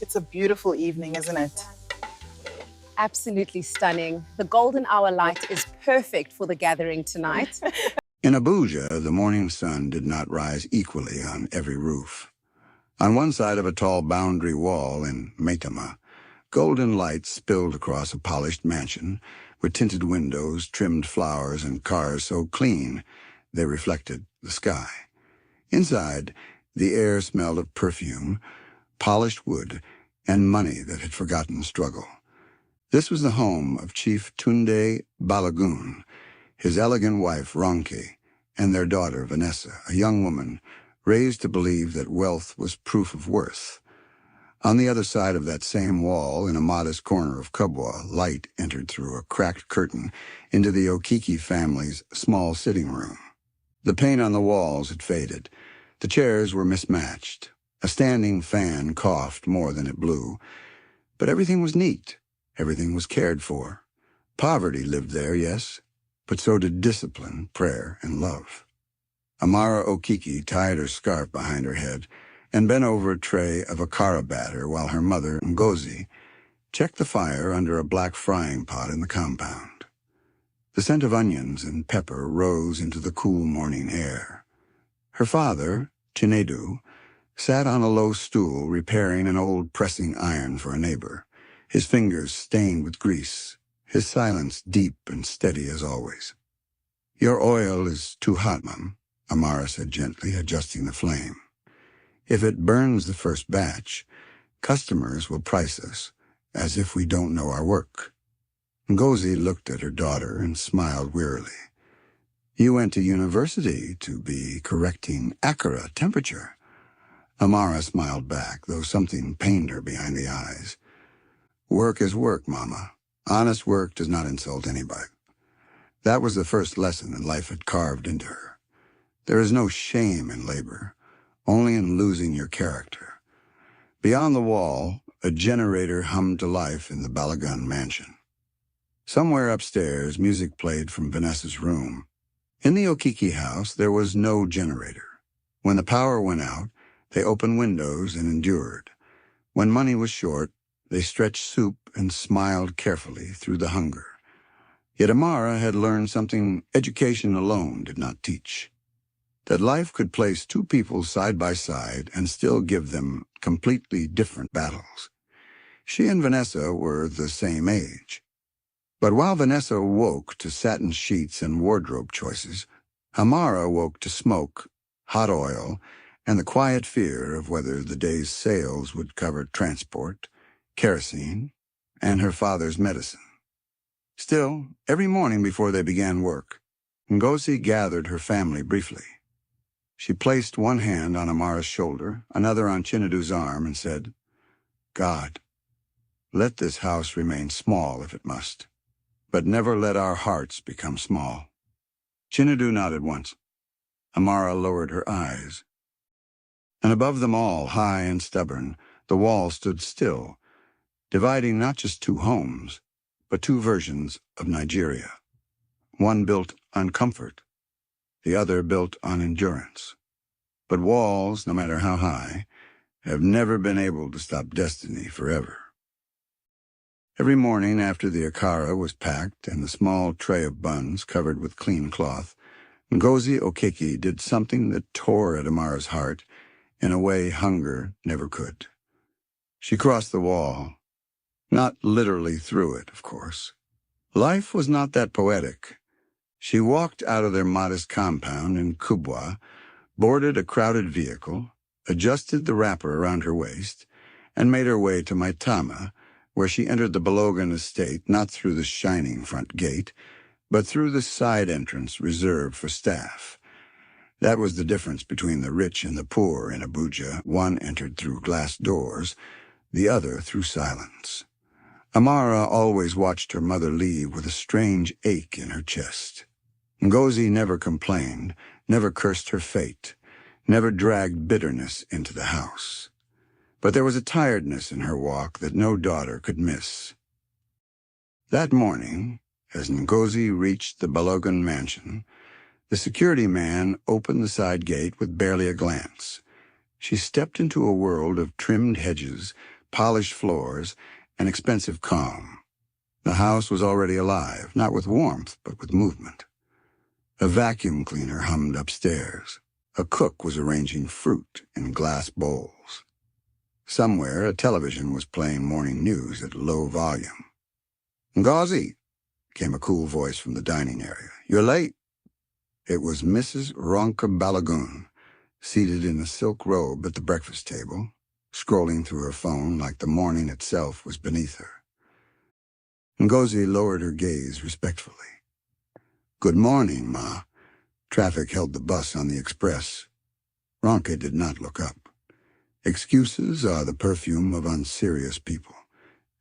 It's a beautiful evening, isn't it? Absolutely stunning. The golden hour light is perfect for the gathering tonight. In Abuja, the morning sun did not rise equally on every roof. On one side of a tall boundary wall in Maitama, golden light spilled across a polished mansion with tinted windows, trimmed flowers, and cars so clean they reflected the sky. Inside, the air smelled of perfume, polished wood, and money that had forgotten struggle. This was the home of Chief Tunde Balogun, his elegant wife Ronke, and their daughter Vanessa, a young woman raised to believe that wealth was proof of worth. On the other side of that same wall, in a modest corner of Kubwa, light entered through a cracked curtain into the Okiki family's small sitting room. The paint on the walls had faded. The chairs were mismatched. A standing fan coughed more than it blew. But everything was neat. Everything was cared for. Poverty lived there, yes, but so did discipline, prayer, and love. Amara Okiki tied her scarf behind her head and bent over a tray of akara batter while her mother, Ngozi, checked the fire under a black frying pot in the compound. The scent of onions and pepper rose into the cool morning air. Her father, Chinedu, sat on a low stool repairing an old pressing iron for a neighbor, his fingers stained with grease, his silence deep and steady as always. "Your oil is too hot, Mum," Amara said gently, adjusting the flame. "If it burns the first batch, customers will price us as if we don't know our work." Ngozi looked at her daughter and smiled wearily. "You went to university to be correcting akara temperature." Amara smiled back, though something pained her behind the eyes. "Work is work, Mama. Honest work does not insult anybody." That was the first lesson that life had carved into her. There is no shame in labor, only in losing your character. Beyond the wall, a generator hummed to life in the Balogun mansion. Somewhere upstairs, music played from Vanessa's room. In the Okiki house, there was no generator. When the power went out, they opened windows and endured. When money was short, they stretched soup and smiled carefully through the hunger. Yet Amara had learned something education alone did not teach: that life could place two people side by side and still give them completely different battles. She and Vanessa were the same age. But while Vanessa woke to satin sheets and wardrobe choices, Amara woke to smoke, hot oil, and the quiet fear of whether the day's sales would cover transport, kerosene, and her father's medicine. Still, every morning before they began work, Ngozi gathered her family briefly. She placed one hand on Amara's shoulder, another on Chinedu's arm, and said, "God, let this house remain small if it must, but never let our hearts become small." Chinedu nodded once. Amara lowered her eyes. And above them all, high and stubborn, the wall stood still, dividing not just two homes, but two versions of Nigeria. One built on comfort, the other built on endurance. But walls, no matter how high, have never been able to stop destiny forever. Every morning after the akara was packed and the small tray of buns covered with clean cloth, Ngozi Okiki did something that tore at Amara's heart in a way hunger never could. She crossed the wall, not literally through it, of course. Life was not that poetic. She walked out of their modest compound in Kubwa, boarded a crowded vehicle, adjusted the wrapper around her waist, and made her way to Maitama, where she entered the Balogun estate not through the shining front gate, but through the side entrance reserved for staff. That was the difference between the rich and the poor in Abuja. One entered through glass doors, the other through silence. Amara always watched her mother leave with a strange ache in her chest. Ngozi never complained, never cursed her fate, never dragged bitterness into the house. But there was a tiredness in her walk that no daughter could miss. That morning, as Ngozi reached the Balogun mansion, the security man opened the side gate with barely a glance. She stepped into a world of trimmed hedges, polished floors, and expensive calm. The house was already alive, not with warmth, but with movement. A vacuum cleaner hummed upstairs. A cook was arranging fruit in glass bowls. Somewhere, a television was playing morning news at low volume. "Ngozi," came a cool voice from the dining area. "You're late." It was Mrs. Ronka Balagoon, seated in a silk robe at the breakfast table, scrolling through her phone like the morning itself was beneath her. Ngozi lowered her gaze respectfully. "Good morning, Ma." Traffic held the bus on the express. Ronka did not look up. Excuses are the perfume of unserious people.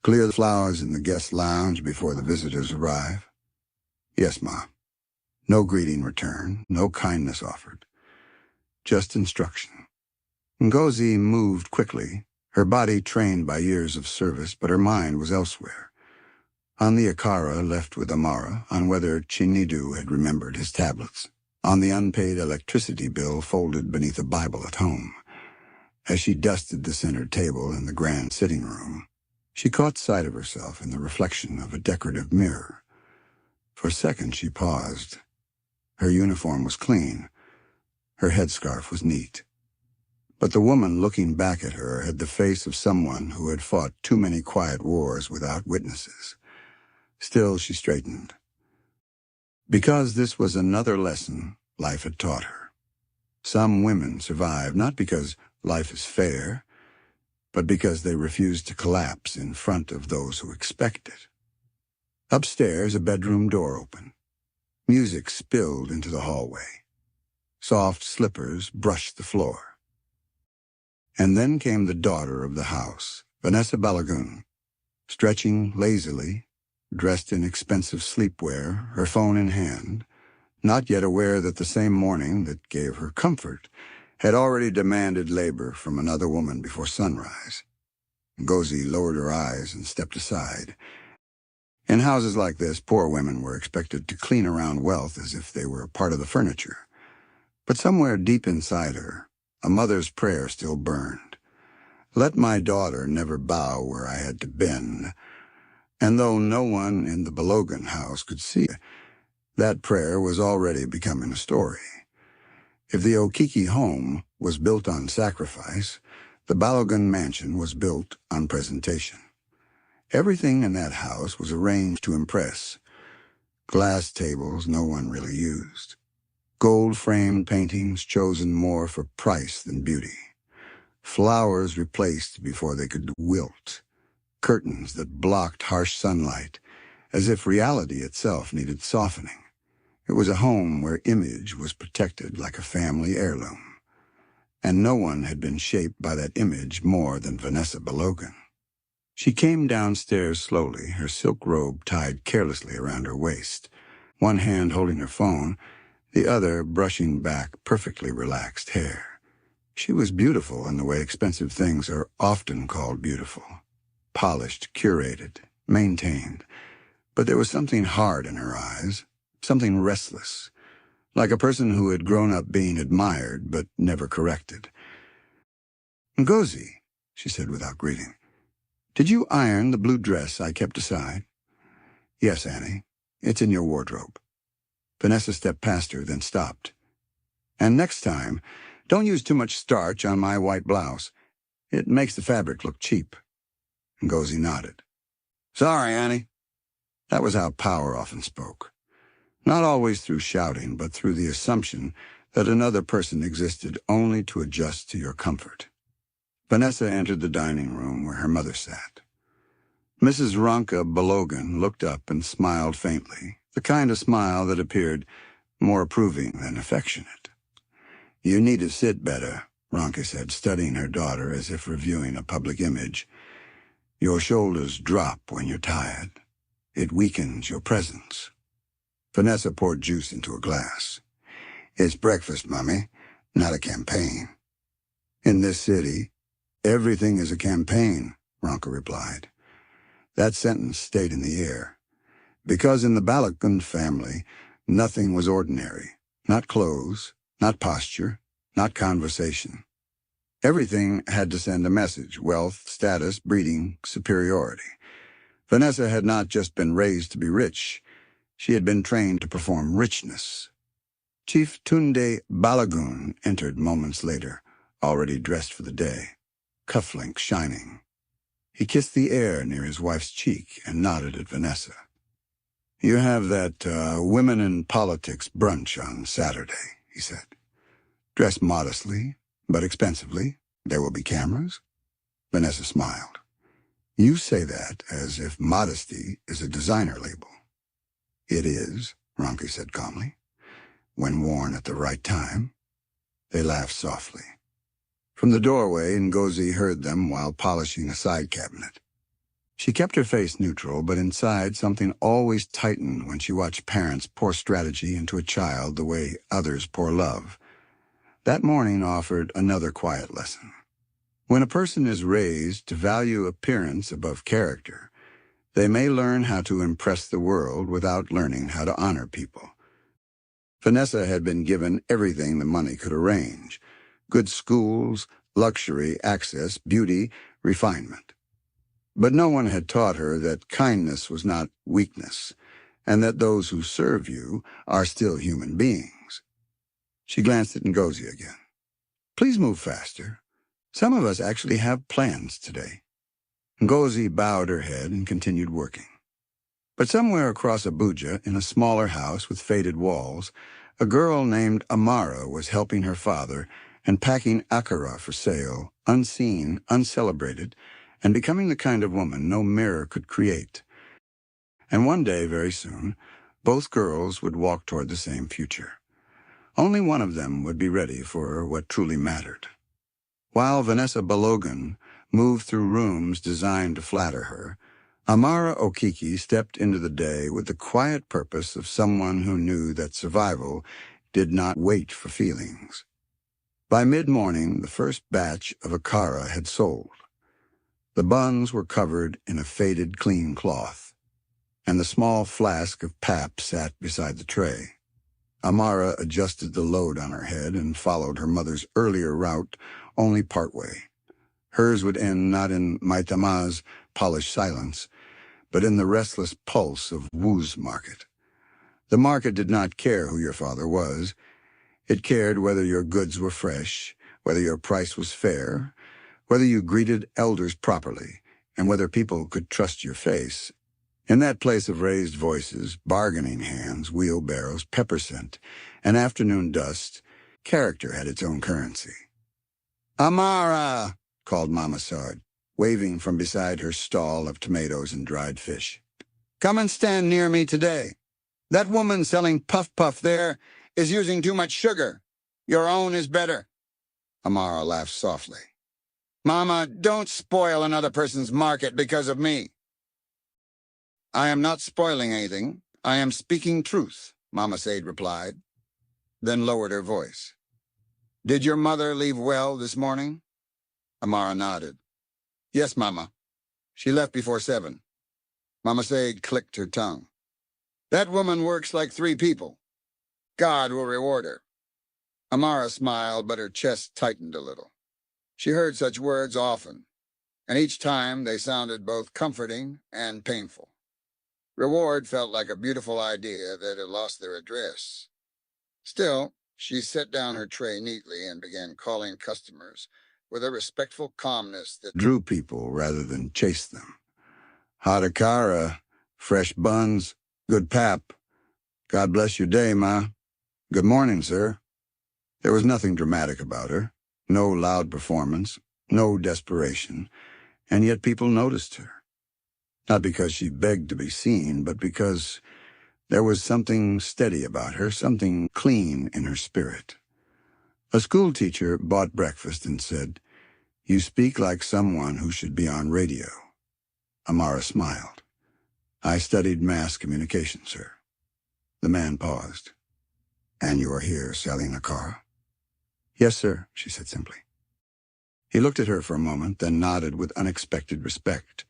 Clear the flowers in the guest lounge before the visitors arrive. "Yes, Ma." No greeting returned, no kindness offered. Just instruction. Ngozi moved quickly, her body trained by years of service, but her mind was elsewhere. On the Akara left with Amara, on whether Chinidu had remembered his tablets, on the unpaid electricity bill folded beneath a Bible at home. As she dusted the center table in the grand sitting room, she caught sight of herself in the reflection of a decorative mirror. For a second she paused. Her uniform was clean. Her headscarf was neat. But the woman looking back at her had the face of someone who had fought too many quiet wars without witnesses. Still she straightened. Because this was another lesson life had taught her. Some women survive not because life is fair, but because they refuse to collapse in front of those who expect it. Upstairs, a bedroom door opened. Music spilled into the hallway. Soft slippers brushed the floor. And then came the daughter of the house, Vanessa Balagoon, stretching lazily, dressed in expensive sleepwear, her phone in hand, not yet aware that the same morning that gave her comfort had already demanded labor from another woman before sunrise. Ngozi lowered her eyes and stepped aside. In houses like this, poor women were expected to clean around wealth as if they were a part of the furniture. But somewhere deep inside her, a mother's prayer still burned. Let my daughter never bow where I had to bend. And though no one in the Balogun house could see it, that prayer was already becoming a story. If the Okiki home was built on sacrifice, the Balogun mansion was built on presentation. Everything in that house was arranged to impress. Glass tables no one really used. Gold-framed paintings chosen more for price than beauty. Flowers replaced before they could wilt. Curtains that blocked harsh sunlight, as if reality itself needed softening. It was a home where image was protected like a family heirloom. And no one had been shaped by that image more than Vanessa Balogun. She came downstairs slowly, her silk robe tied carelessly around her waist, one hand holding her phone, the other brushing back perfectly relaxed hair. She was beautiful in the way expensive things are often called beautiful. Polished, curated, maintained. But there was something hard in her eyes, something restless, like a person who had grown up being admired but never corrected. "Ngozi," she said without greeting, "did you iron the blue dress I kept aside?" "Yes, Annie. It's in your wardrobe." Vanessa stepped past her, then stopped. "And next time, don't use too much starch on my white blouse. It makes the fabric look cheap." Ngozi nodded. "Sorry, Annie." That was how power often spoke. Not always through shouting, but through the assumption that another person existed only to adjust to your comfort. Vanessa entered the dining room where her mother sat. Mrs. Ronka Balogun looked up and smiled faintly, the kind of smile that appeared more approving than affectionate. "You need to sit better," Ronka said, studying her daughter as if reviewing a public image. "Your shoulders drop when you're tired. It weakens your presence." Vanessa poured juice into a glass. "It's breakfast, Mummy, not a campaign." "In this city, everything is a campaign," Ronka replied. That sentence stayed in the air. Because in the Balagun family, nothing was ordinary. Not clothes, not posture, not conversation. Everything had to send a message: wealth, status, breeding, superiority. Vanessa had not just been raised to be rich. She had been trained to perform richness. Chief Tunde Balagoon entered moments later, already dressed for the day, cufflinks shining. He kissed the air near his wife's cheek and nodded at Vanessa. "You have that women in politics brunch on Saturday," he said. "Dress modestly, but expensively. There will be cameras." Vanessa smiled. "You say that as if modesty is a designer label." "It is," Ronke said calmly, "when worn at the right time." They laughed softly. From the doorway, Ngozi heard them while polishing a side cabinet. She kept her face neutral, but inside something always tightened when she watched parents pour strategy into a child the way others pour love. That morning offered another quiet lesson. When a person is raised to value appearance above character, they may learn how to impress the world without learning how to honor people. Vanessa had been given everything the money could arrange: good schools, luxury, access, beauty, refinement. But no one had taught her that kindness was not weakness, and that those who serve you are still human beings. She glanced at Ngozi again. "Please move faster. Some of us actually have plans today." Ngozi bowed her head and continued working. But somewhere across Abuja, in a smaller house with faded walls, a girl named Amara was helping her father and packing akara for sale, unseen, uncelebrated, and becoming the kind of woman no mirror could create. And one day, very soon, both girls would walk toward the same future. Only one of them would be ready for what truly mattered. While Vanessa Balogun moved through rooms designed to flatter her, Amara Okiki stepped into the day with the quiet purpose of someone who knew that survival did not wait for feelings. By mid-morning, the first batch of akara had sold. The buns were covered in a faded clean cloth, and the small flask of pap sat beside the tray. Amara adjusted the load on her head and followed her mother's earlier route only partway. Hers would end not in Maitama's polished silence, but in the restless pulse of Wu's market. The market did not care who your father was. It cared whether your goods were fresh, whether your price was fair, whether you greeted elders properly, and whether people could trust your face. In that place of raised voices, bargaining hands, wheelbarrows, pepper scent, and afternoon dust, character had its own currency. "Amara!" called Mama Sard, waving from beside her stall of tomatoes and dried fish. "Come and stand near me today. That woman selling puff-puff there is using too much sugar. Your own is better." Amara laughed softly. "Mama, don't spoil another person's market because of me." "I am not spoiling anything. I am speaking truth," Mama Said replied, then lowered her voice. "Did your mother leave well this morning?" Amara nodded. "Yes, Mama. She left before 7. Mama Said clicked her tongue. "That woman works like 3 people. God will reward her." Amara smiled, but her chest tightened a little. She heard such words often, and each time they sounded both comforting and painful. Reward felt like a beautiful idea that had lost their address. Still, she set down her tray neatly and began calling customers with a respectful calmness that drew people rather than chased them. "Hot akara, fresh buns, good pap. God bless your day, Ma. Good morning, sir." There was nothing dramatic about her, no loud performance, no desperation, and yet people noticed her. Not because she begged to be seen, but because there was something steady about her, something clean in her spirit. A schoolteacher bought breakfast and said, "You speak like someone who should be on radio." Amara smiled. "I studied mass communication, sir." The man paused. "And you are here selling a car?" "Yes, sir," she said simply. He looked at her for a moment, then nodded with unexpected respect.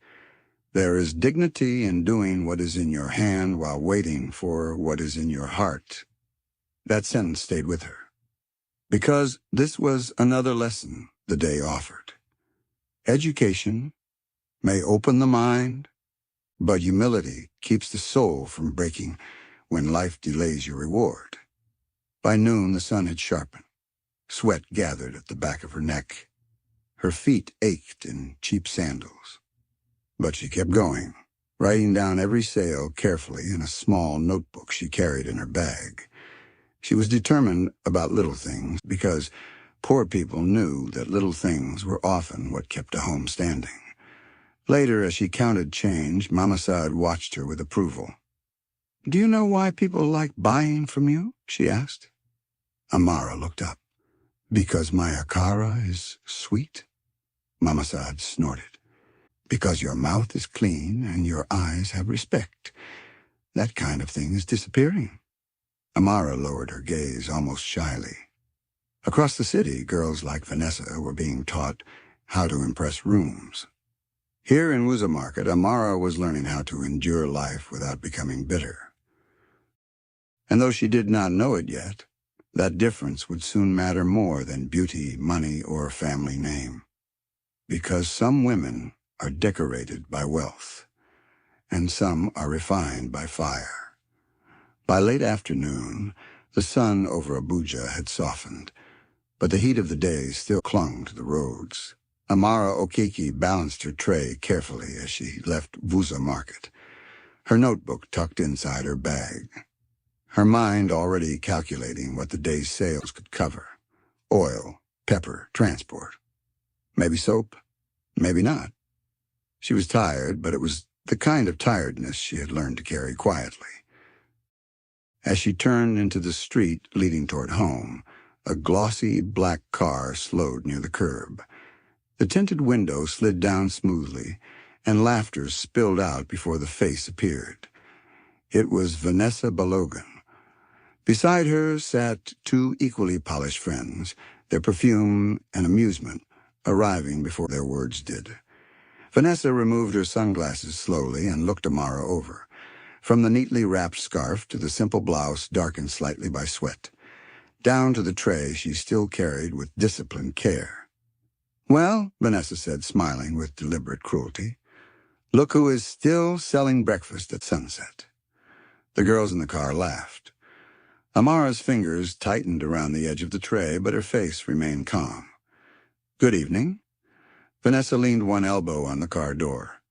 "There is dignity in doing what is in your hand while waiting for what is in your heart." That sentence stayed with her. Because this was another lesson the day offered. Education may open the mind, but humility keeps the soul from breaking when life delays your reward. By noon, the sun had sharpened. Sweat gathered at the back of her neck. Her feet ached in cheap sandals. But she kept going, writing down every sale carefully in a small notebook she carried in her bag. She was determined about little things because poor people knew that little things were often what kept a home standing. Later, as she counted change, Mama Saad watched her with approval. "Do you know why people like buying from you?" she asked. Amara looked up. "Because my akara is sweet?" Mama Saad snorted. "Because your mouth is clean and your eyes have respect. That kind of thing is disappearing." Amara lowered her gaze almost shyly. Across the city, girls like Vanessa were being taught how to impress rooms. Here in Wuza Market, Amara was learning how to endure life without becoming bitter. And though she did not know it yet, that difference would soon matter more than beauty, money, or family name. Because some women are decorated by wealth, and some are refined by fire. By late afternoon, the sun over Abuja had softened, but the heat of the day still clung to the roads. Amara Okiki balanced her tray carefully as she left Wuza Market, her notebook tucked inside her bag, her mind already calculating what the day's sales could cover: oil, pepper, transport. Maybe soap, maybe not. She was tired, but it was the kind of tiredness she had learned to carry quietly. As she turned into the street leading toward home, a glossy black car slowed near the curb. The tinted window slid down smoothly, and laughter spilled out before the face appeared. It was Vanessa Balogan. Beside her sat two equally polished friends, their perfume and amusement arriving before their words did. Vanessa removed her sunglasses slowly and looked Amara over, from the neatly wrapped scarf to the simple blouse darkened slightly by sweat, down to the tray she still carried with disciplined care. "Well," Vanessa said, smiling with deliberate cruelty, "look who is still selling breakfast at sunset." The girls in the car laughed. Amara's fingers tightened around the edge of the tray, but her face remained calm. "Good evening." Vanessa leaned one elbow on the car door.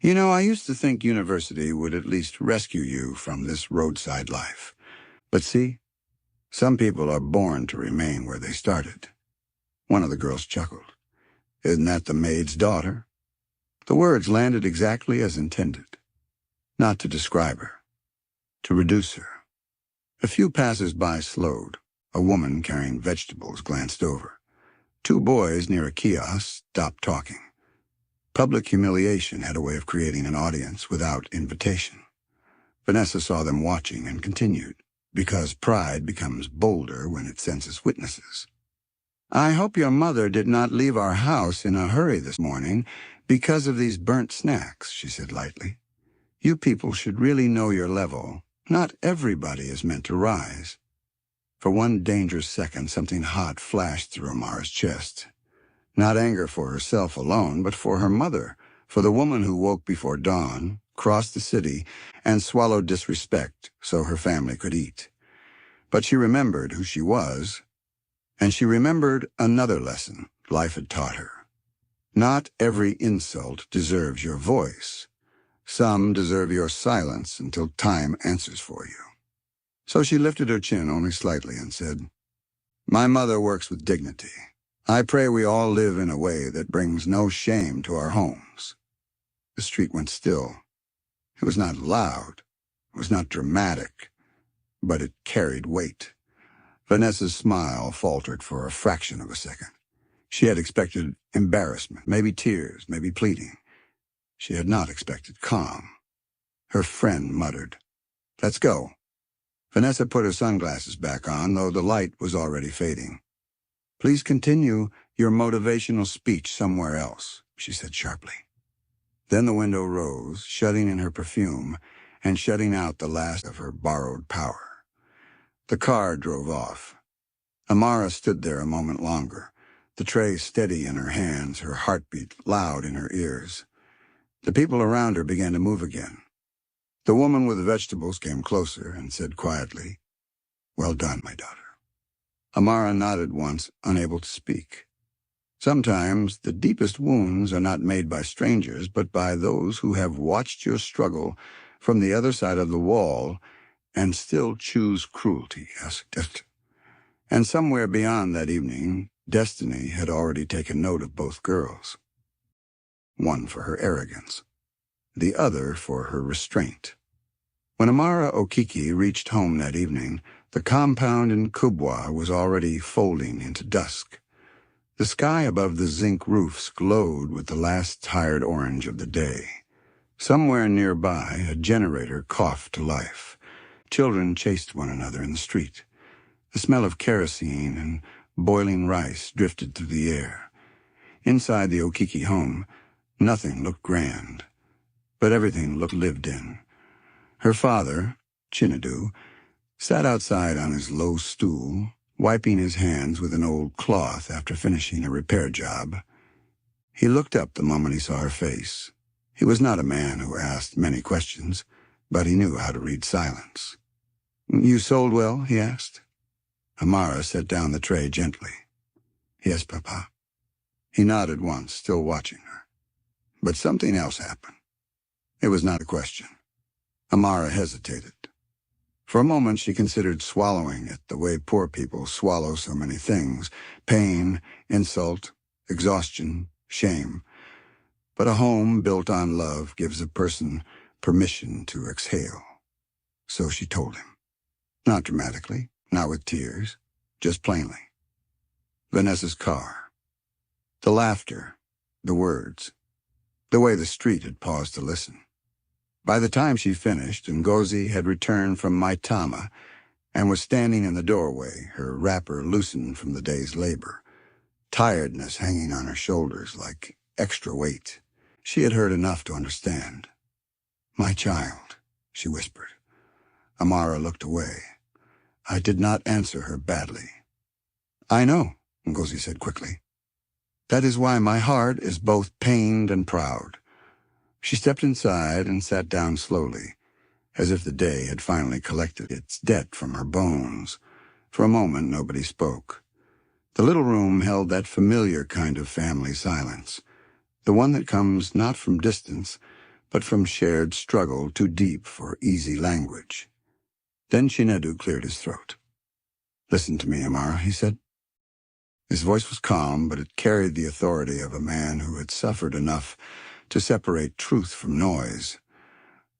"You know, I used to think university would at least rescue you from this roadside life. But see, some people are born to remain where they started." One of the girls chuckled. "Isn't that the maid's daughter?" The words landed exactly as intended. Not to describe her, to reduce her. A few passers-by slowed. A woman carrying vegetables glanced over. Two boys near a kiosk stopped talking. Public humiliation had a way of creating an audience without invitation. Vanessa saw them watching and continued, because pride becomes bolder when it senses witnesses. "I hope your mother did not leave our house in a hurry this morning because of these burnt snacks," she said lightly. "You people should really know your level. Not everybody is meant to rise." For one dangerous second, something hot flashed through Amara's chest. Not anger for herself alone, but for her mother, for the woman who woke before dawn, crossed the city, and swallowed disrespect so her family could eat. But she remembered who she was, and she remembered another lesson life had taught her. Not every insult deserves your voice. Some deserve your silence until time answers for you. So she lifted her chin only slightly and said, "My mother works with dignity. I pray we all live in a way that brings no shame to our homes." The street went still. It was not loud. It was not dramatic. But it carried weight. Vanessa's smile faltered for a fraction of a second. She had expected embarrassment, maybe tears, maybe pleading. She had not expected calm. Her friend muttered, "Let's go." Vanessa put her sunglasses back on, though the light was already fading. "Please continue your motivational speech somewhere else," she said sharply. Then the window rose, shutting in her perfume and shutting out the last of her borrowed power. The car drove off. Amara stood there a moment longer, the tray steady in her hands, her heartbeat loud in her ears. The people around her began to move again. The woman with the vegetables came closer and said quietly, "Well done, my daughter." Amara nodded once, unable to speak. Sometimes the deepest wounds are not made by strangers, but by those who have watched your struggle from the other side of the wall and still choose cruelty as death. And somewhere beyond that evening, destiny had already taken note of both girls. One for her arrogance, the other for her restraint. When Amara Okiki reached home that evening, the compound in Kubwa was already folding into dusk. The sky above the zinc roofs glowed with the last tired orange of the day. Somewhere nearby, a generator coughed to life. Children chased one another in the street. The smell of kerosene and boiling rice drifted through the air. Inside the Okiki home, nothing looked grand, but everything looked lived in. Her father, Chinedu, sat outside on his low stool, wiping his hands with an old cloth after finishing a repair job. He looked up the moment he saw her face. He was not a man who asked many questions, but he knew how to read silence. "You sold well?" he asked. Amara set down the tray gently. "Yes, Papa." He nodded once, still watching her. But something else happened. It was not a question. Amara hesitated. For a moment she considered swallowing it the way poor people swallow so many things: pain, insult, exhaustion, shame. But a home built on love gives a person permission to exhale. So she told him. Not dramatically, not with tears, just plainly. Vanessa's car. The laughter, the words, the way the street had paused to listen. By the time she finished, Ngozi had returned from Maitama and was standing in the doorway, her wrapper loosened from the day's labor, tiredness hanging on her shoulders like extra weight. She had heard enough to understand. "My child," she whispered. Amara looked away. I did not answer her badly. "I know," Ngozi said quickly. "That is why my heart is both pained and proud." She stepped inside and sat down slowly, as if the day had finally collected its debt from her bones. For a moment, nobody spoke. The little room held that familiar kind of family silence, the one that comes not from distance, but from shared struggle too deep for easy language. Then Chinedu cleared his throat. "Listen to me, Amara," he said. His voice was calm, but it carried the authority of a man who had suffered enough to separate truth from noise.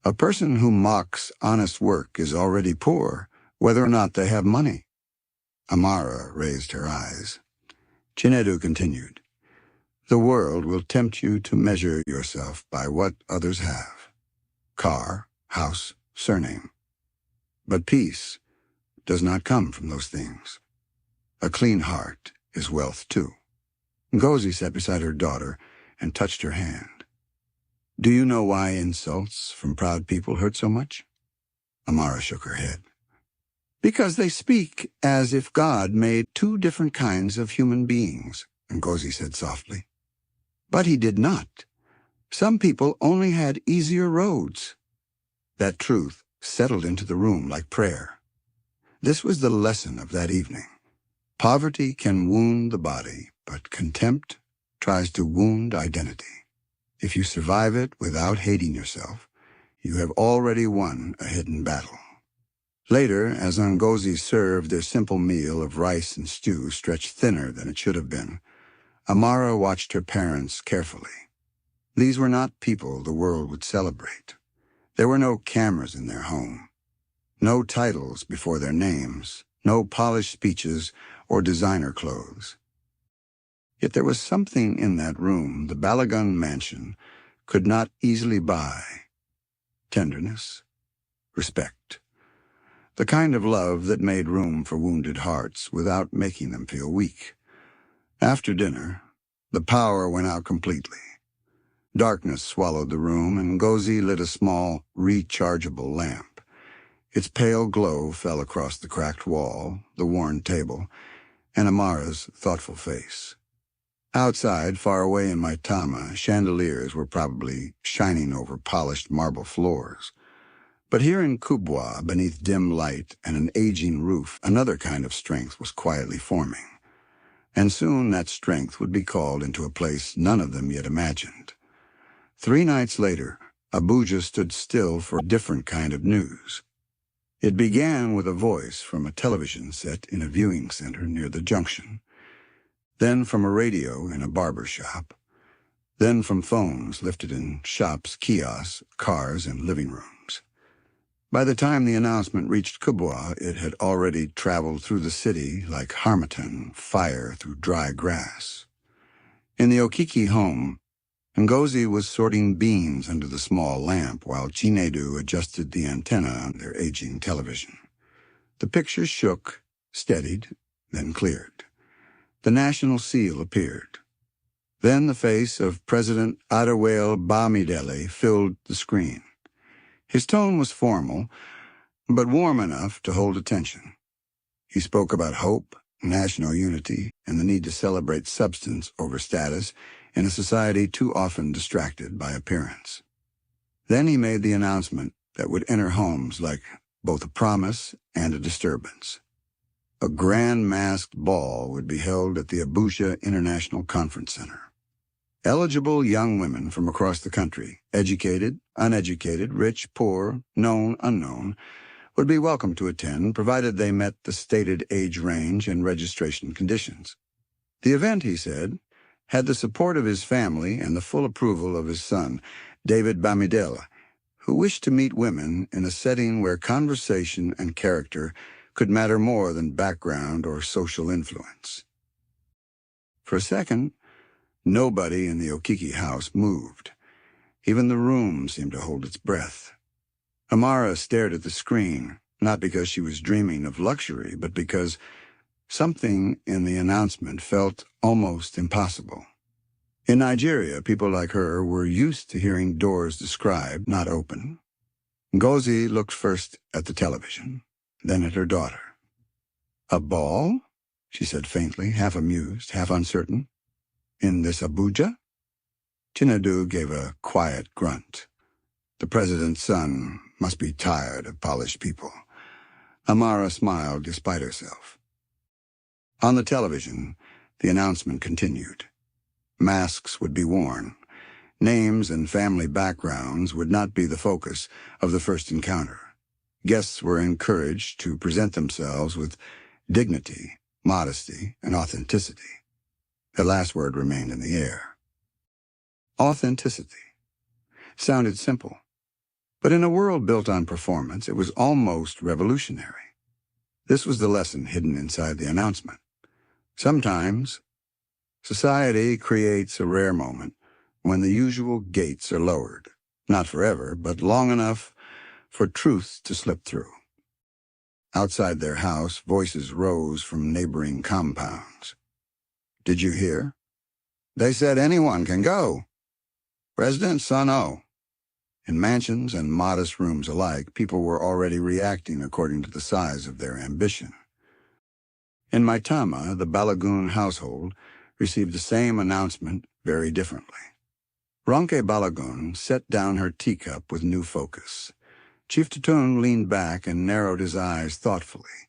A person who mocks honest work is already poor, whether or not they have money. Amara raised her eyes. Chinedu continued, "The world will tempt you to measure yourself by what others have. Car, house, surname. But peace does not come from those things. A clean heart is wealth too." Ngozi sat beside her daughter and touched her hand. "Do you know why insults from proud people hurt so much?" Amara shook her head. "Because they speak as if God made two different kinds of human beings," Ngozi said softly. "But he did not. Some people only had easier roads." That truth settled into the room like prayer. This was the lesson of that evening. Poverty can wound the body, but contempt tries to wound identity. If you survive it without hating yourself, you have already won a hidden battle. Later, as Ngozi served their simple meal of rice and stew stretched thinner than it should have been, Amara watched her parents carefully. These were not people the world would celebrate. There were no cameras in their home, no titles before their names, no polished speeches or designer clothes. Yet there was something in that room the Balagun mansion could not easily buy. Tenderness, respect, the kind of love that made room for wounded hearts without making them feel weak. After dinner, the power went out completely. Darkness swallowed the room, and Ngozi lit a small, rechargeable lamp. Its pale glow fell across the cracked wall, the worn table, and Amara's thoughtful face. Outside, far away in Maitama, chandeliers were probably shining over polished marble floors. But here in Kubwa, beneath dim light and an aging roof, another kind of strength was quietly forming. And soon that strength would be called into a place none of them yet imagined. 3 nights later, Abuja stood still for a different kind of news. It began with a voice from a television set in a viewing center near the junction, then from a radio in a barber shop, then from phones lifted in shops, kiosks, cars, and living rooms. By the time the announcement reached Kubwa, it had already traveled through the city like harmattan fire through dry grass. In the Okiki home, Ngozi was sorting beans under the small lamp while Chinedu adjusted the antenna on their aging television. The picture shook, steadied, then cleared. The national seal appeared. Then the face of President Adewale Bamidele filled the screen. His tone was formal, but warm enough to hold attention. He spoke about hope, national unity, and the need to celebrate substance over status in a society too often distracted by appearance. Then he made the announcement that would enter homes like both a promise and a disturbance. A grand masked ball would be held at the Abuja International Conference Center. Eligible young women from across the country, educated, uneducated, rich, poor, known, unknown, would be welcome to attend, provided they met the stated age range and registration conditions. The event, he said, had the support of his family and the full approval of his son, David Bamidele, who wished to meet women in a setting where conversation and character could matter more than background or social influence. For a second, nobody in the Okiki house moved. Even the room seemed to hold its breath. Amara stared at the screen, not because she was dreaming of luxury, but because something in the announcement felt almost impossible. In Nigeria, people like her were used to hearing doors described, not open. Ngozi looked first at the television, then at her daughter. "A ball?" she said faintly, half amused, half uncertain. "In this Abuja?" Chinedu gave a quiet grunt. The president's son must be tired of polished people. Amara smiled despite herself. On the television, the announcement continued. Masks would be worn. Names and family backgrounds would not be the focus of the first encounter. Guests were encouraged to present themselves with dignity, modesty, and authenticity. The last word remained in the air. Authenticity sounded simple, but in a world built on performance, it was almost revolutionary. This was the lesson hidden inside the announcement. Sometimes, society creates a rare moment when the usual gates are lowered, not forever, but long enough for truth to slip through. Outside their house, voices rose from neighboring compounds. "Did you hear? They said anyone can go. President Sano." In mansions and modest rooms alike, people were already reacting according to the size of their ambition. In Maitama, the Balagoon household received the same announcement very differently. Ronke Balagoon set down her teacup with new focus. Chief Tatun leaned back and narrowed his eyes thoughtfully.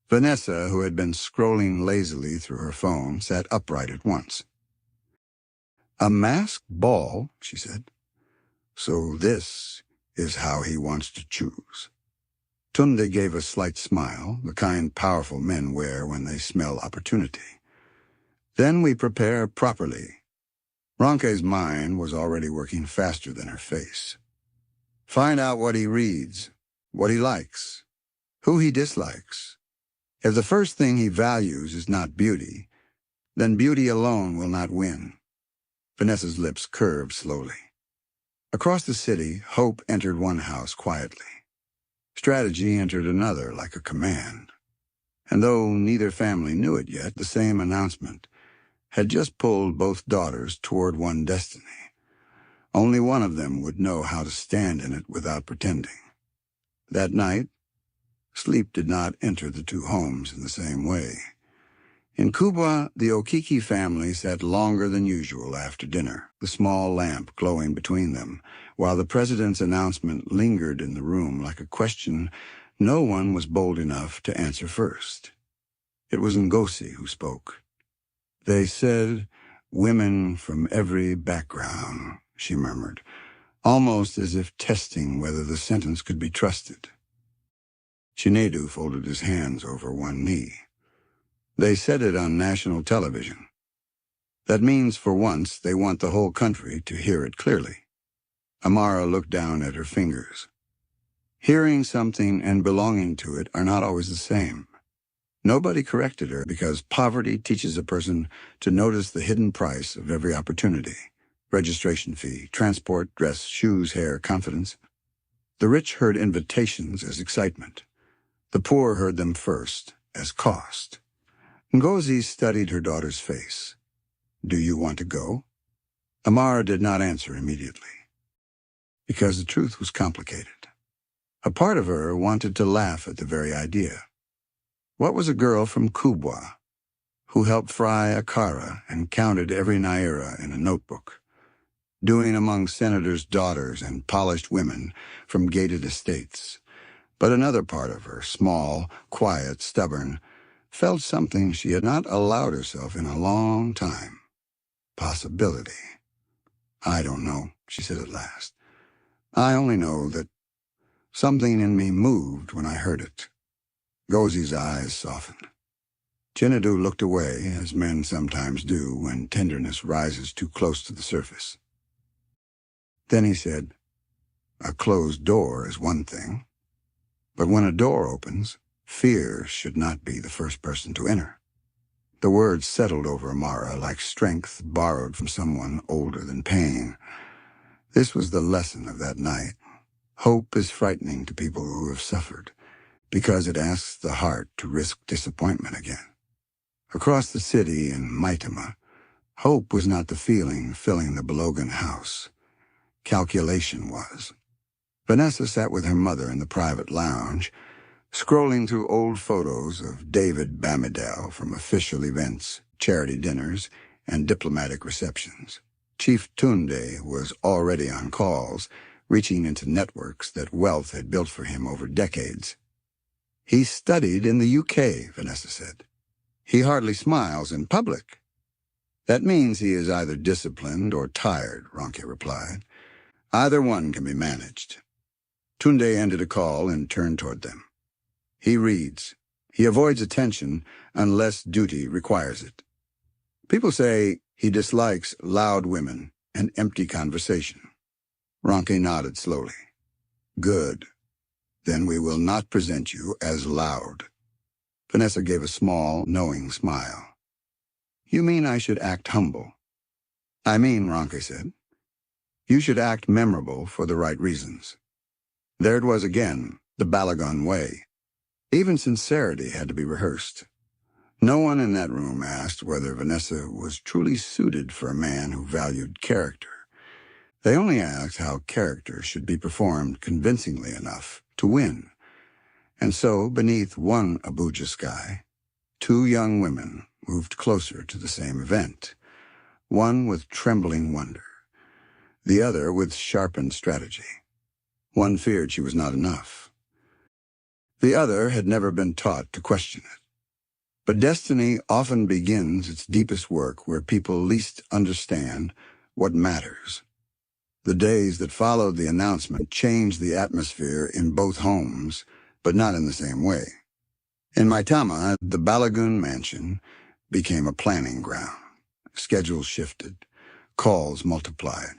Vanessa, who had been scrolling lazily through her phone, sat upright at once. "A masked ball," she said. "So this is how he wants to choose." Tunde gave a slight smile, the kind powerful men wear when they smell opportunity. "Then we prepare properly." Ronke's mind was already working faster than her face. "Find out what he reads, what he likes, who he dislikes. If the first thing he values is not beauty, then beauty alone will not win." Vanessa's lips curved slowly. Across the city, hope entered one house quietly. Strategy entered another like a command. And though neither family knew it yet, the same announcement had just pulled both daughters toward one destiny. Only one of them would know how to stand in it without pretending. That night, sleep did not enter the two homes in the same way. In Kubwa, the Okiki family sat longer than usual after dinner, the small lamp glowing between them, while the president's announcement lingered in the room like a question no one was bold enough to answer first. It was Ngozi who spoke. "They said, 'Women from every background,'" she murmured, almost as if testing whether the sentence could be trusted. Chinedu folded his hands over one knee. "They said it on national television. That means for once they want the whole country to hear it clearly." Amara looked down at her fingers. Hearing something and belonging to it are not always the same. Nobody corrected her because poverty teaches a person to notice the hidden price of every opportunity: registration fee, transport, dress, shoes, hair, confidence. The rich heard invitations as excitement. The poor heard them first as cost. Ngozi studied her daughter's face. "Do you want to go?" Amara did not answer immediately, because the truth was complicated. A part of her wanted to laugh at the very idea. What was a girl from Kubwa, who helped fry akara and counted every naira in a notebook, doing among senators' daughters and polished women from gated estates? But another part of her, small, quiet, stubborn, felt something she had not allowed herself in a long time. Possibility. "I don't know," she said at last. "I only know that something in me moved when I heard it." Ngozi's eyes softened. Chinedu looked away, as men sometimes do when tenderness rises too close to the surface. Then he said, "A closed door is one thing, but when a door opens, fear should not be the first person to enter." The words settled over Amara like strength borrowed from someone older than pain. This was the lesson of that night. Hope is frightening to people who have suffered, because it asks the heart to risk disappointment again. Across the city in Maitama, hope was not the feeling filling the Belogan house. Calculation was. Vanessa sat with her mother in the private lounge, scrolling through old photos of David Bamidel from official events, charity dinners, and diplomatic receptions. Chief Tunde was already on calls, reaching into networks that wealth had built for him over decades. "He studied in the UK, Vanessa said. "He hardly smiles in public." "That means he is either disciplined or tired," Ronke replied. "Either one can be managed." Tunde ended a call and turned toward them. "He reads. He avoids attention unless duty requires it. People say he dislikes loud women and empty conversation." Ronke nodded slowly. "Good. Then we will not present you as loud." Vanessa gave a small, knowing smile. "You mean I should act humble?" "I mean," Ronke said, "you should act memorable for the right reasons." There it was again, the Balagon way. Even sincerity had to be rehearsed. No one in that room asked whether Vanessa was truly suited for a man who valued character. They only asked how character should be performed convincingly enough to win. And so, beneath one Abuja sky, two young women moved closer to the same event, one with trembling wonder, the other with sharpened strategy. One feared she was not enough. The other had never been taught to question it. But destiny often begins its deepest work where people least understand what matters. The days that followed the announcement changed the atmosphere in both homes, but not in the same way. In Maitama, the Balagoon mansion became a planning ground. Schedules shifted. Calls multiplied.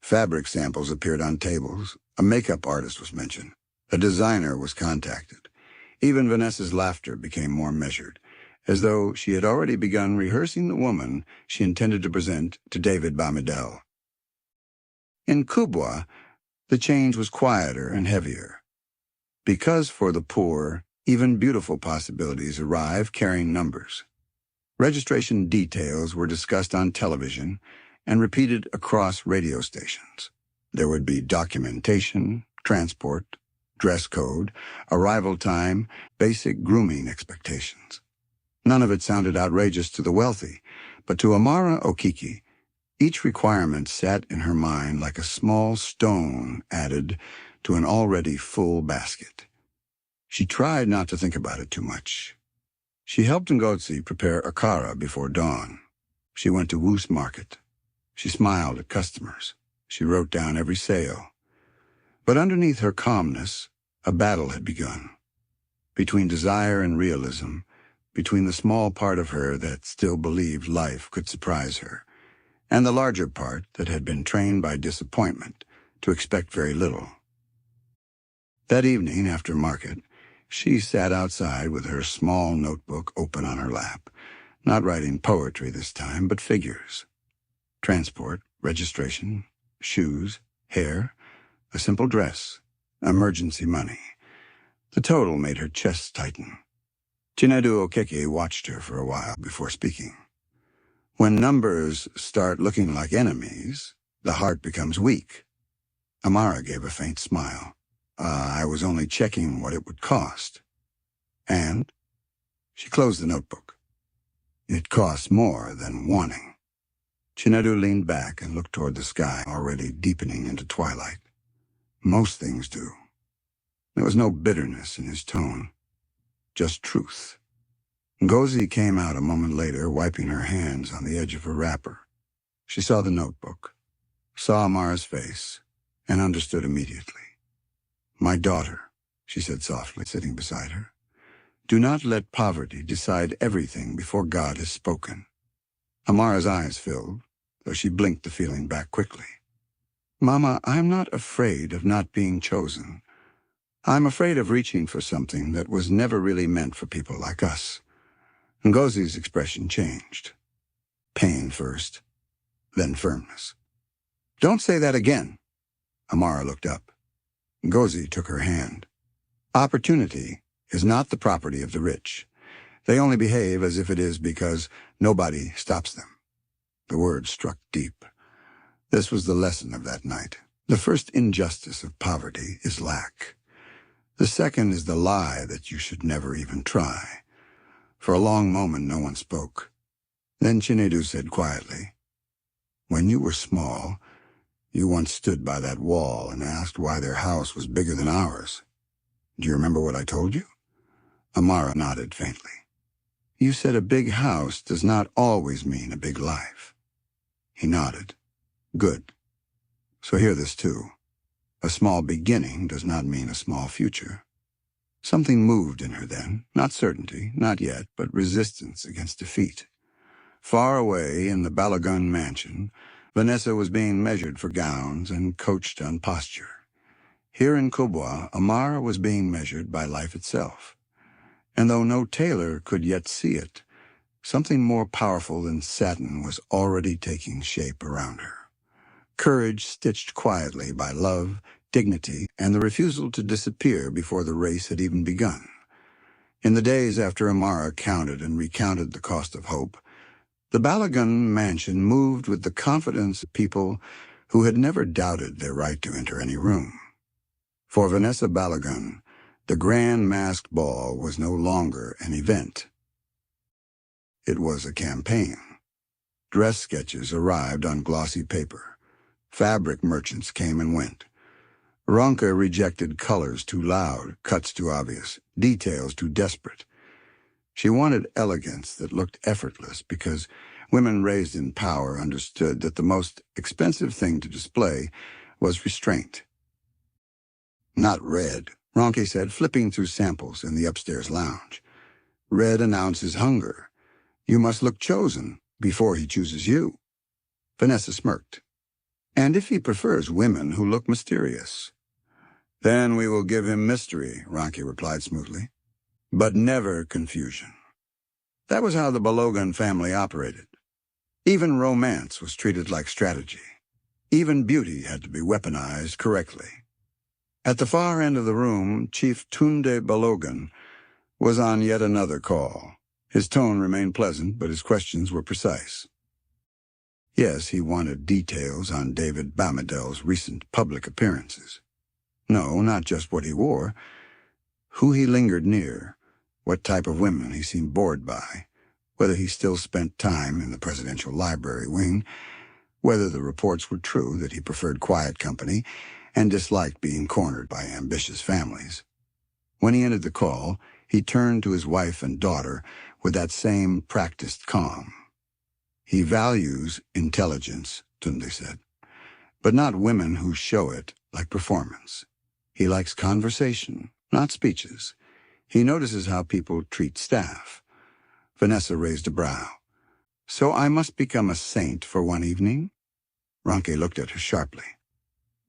Fabric samples appeared on tables. A makeup artist was mentioned. A designer was contacted. Even Vanessa's laughter became more measured, as though she had already begun rehearsing the woman she intended to present to David Bamidel. In Kubwa, the change was quieter and heavier. Because for the poor, even beautiful possibilities arrive carrying numbers. Registration details were discussed on television and repeated across radio stations. There would be documentation, transport, dress code, arrival time, basic grooming expectations. None of it sounded outrageous to the wealthy, but to Amara Okiki, each requirement sat in her mind like a small stone added to an already full basket. She tried not to think about it too much. She helped Ngozi prepare akara before dawn. She went to Woos Market. She smiled at customers. She wrote down every sale. But underneath her calmness, a battle had begun. Between desire and realism, between the small part of her that still believed life could surprise her, and the larger part that had been trained by disappointment to expect very little. That evening, after market, she sat outside with her small notebook open on her lap, not writing poetry this time, but figures. Transport, registration, shoes, hair, a simple dress, emergency money. The total made her chest tighten. Chinedu Okeke watched her for a while before speaking. When numbers start looking like enemies, the heart becomes weak. Amara gave a faint smile. I was only checking what it would cost. And she closed the notebook. It costs more than wanting. Chinedu leaned back and looked toward the sky, already deepening into twilight. Most things do. There was no bitterness in his tone, just truth. Ngozi came out a moment later, wiping her hands on the edge of her wrapper. She saw the notebook, saw Amara's face, and understood immediately. "My daughter," she said softly, sitting beside her. "Do not let poverty decide everything before God has spoken." Amara's eyes filled, though she blinked the feeling back quickly. "Mama, I'm not afraid of not being chosen. I'm afraid of reaching for something that was never really meant for people like us." Ngozi's expression changed. Pain first, then firmness. "Don't say that again." Amara looked up. Ngozi took her hand. "Opportunity is not the property of the rich. They only behave as if it is because nobody stops them." The words struck deep. This was the lesson of that night. The first injustice of poverty is lack. The second is the lie that you should never even try. For a long moment, no one spoke. Then Chinedu said quietly, "When you were small, you once stood by that wall and asked why their house was bigger than ours. Do you remember what I told you?" Amara nodded faintly. "You said a big house does not always mean a big life." He nodded. "Good. So hear this too. A small beginning does not mean a small future." Something moved in her then, not certainty, not yet, but resistance against defeat. Far away in the Balagun mansion, Vanessa was being measured for gowns and coached on posture. Here in Kubwa, Amara was being measured by life itself. And though no tailor could yet see it, something more powerful than satin was already taking shape around her. Courage stitched quietly by love, dignity, and the refusal to disappear before the race had even begun. In the days after Amara counted and recounted the cost of hope, the Balagun mansion moved with the confidence of people who had never doubted their right to enter any room. For Vanessa Balagun, the grand masked ball was no longer an event. It was a campaign. Dress sketches arrived on glossy paper. Fabric merchants came and went. Ronka rejected colors too loud, cuts too obvious, details too desperate. She wanted elegance that looked effortless because women raised in power understood that the most expensive thing to display was restraint. "Not red," Ronke said, flipping through samples in the upstairs lounge. "Red announces hunger. You must look chosen before he chooses you." Vanessa smirked. "And if he prefers women who look mysterious?" "Then we will give him mystery," Ronke replied smoothly. "But never confusion." That was how the Balogun family operated. Even romance was treated like strategy. Even beauty had to be weaponized correctly. At the far end of the room, Chief Tunde Balogun was on yet another call. His tone remained pleasant, but his questions were precise. Yes, he wanted details on David Bamidel's recent public appearances. No, not just what he wore, who he lingered near, what type of women he seemed bored by, whether he still spent time in the presidential library wing, whether the reports were true that he preferred quiet company and disliked being cornered by ambitious families. When he ended the call, he turned to his wife and daughter with that same practiced calm. He values intelligence, Tunde said, but not women who show it like performance. He likes conversation, not speeches. He notices how people treat staff. Vanessa raised a brow. So I must become a saint for one evening? Ronke looked at her sharply.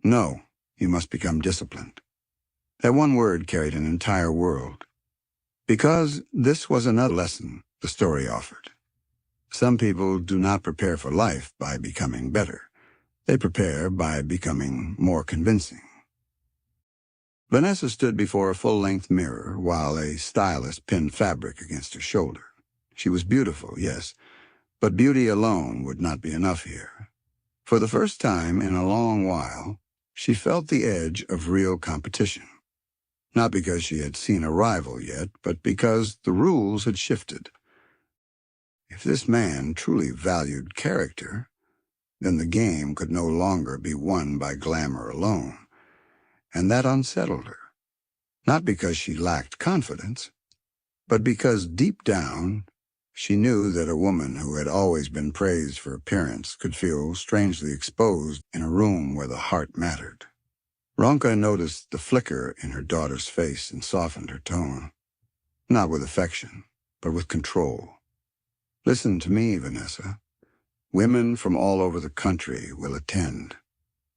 No, you must become disciplined. That one word carried an entire world. Because this was another lesson the story offered. Some people do not prepare for life by becoming better. They prepare by becoming more convincing. Vanessa stood before a full-length mirror while a stylist pinned fabric against her shoulder. She was beautiful, yes, but beauty alone would not be enough here. For the first time in a long while, she felt the edge of real competition. Not because she had seen a rival yet, but because the rules had shifted. If this man truly valued character, then the game could no longer be won by glamour alone. And that unsettled her. Not because she lacked confidence, but because deep down, she knew that a woman who had always been praised for appearance could feel strangely exposed in a room where the heart mattered. Ronka noticed the flicker in her daughter's face and softened her tone. Not with affection, but with control. Listen to me, Vanessa. Women from all over the country will attend,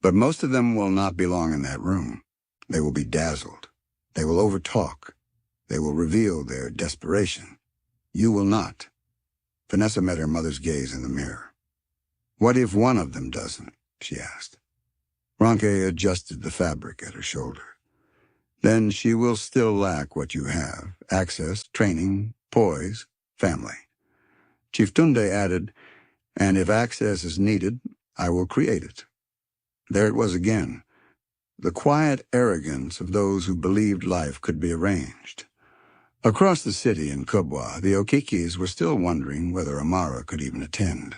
but most of them will not belong in that room. They will be dazzled. They will overtalk. They will reveal their desperation. You will not. Vanessa met her mother's gaze in the mirror. What if one of them doesn't? She asked. Ronke adjusted the fabric at her shoulder. Then she will still lack what you have: access, training, poise, family. Chief Tunde added, and if access is needed, I will create it. There it was again. The quiet arrogance of those who believed life could be arranged. Across the city in Kubwa, the Okikis were still wondering whether Amara could even attend.